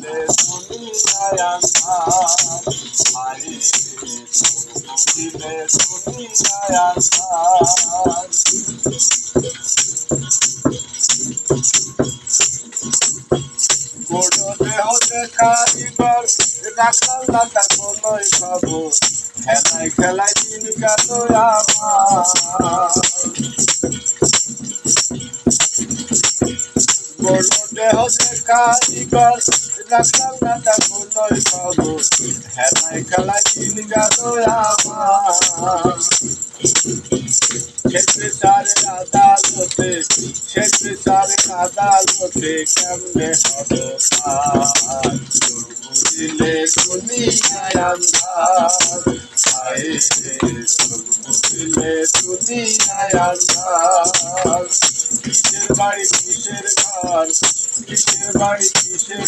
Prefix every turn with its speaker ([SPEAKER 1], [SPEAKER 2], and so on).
[SPEAKER 1] বুঝিলে দুনিয়ায় আন্ধার, হায় বুঝিলে দুনিয়ায় আন্ধার। গোড়ো দেহ দেখাইবার রাখলাম না তার কোনোই খবর, খেলায় খেলায় দিন গেল আমার। গোড়ো দেহ দেখাইবার রাখলাম না তার কোনোই খবর, খেলায় খেলায় দিন গেল আমার। বিচারের আদালতে, শেষ বিচারের আদালতে কেমনে হবে পার, বুঝিলে দুনিয়ায় আন্ধার, হায় বুঝিলে দুনিয়ায় আন্ধার। কিসের বাড়ি কিসের ঘর, কিসের বাড়ি কিসের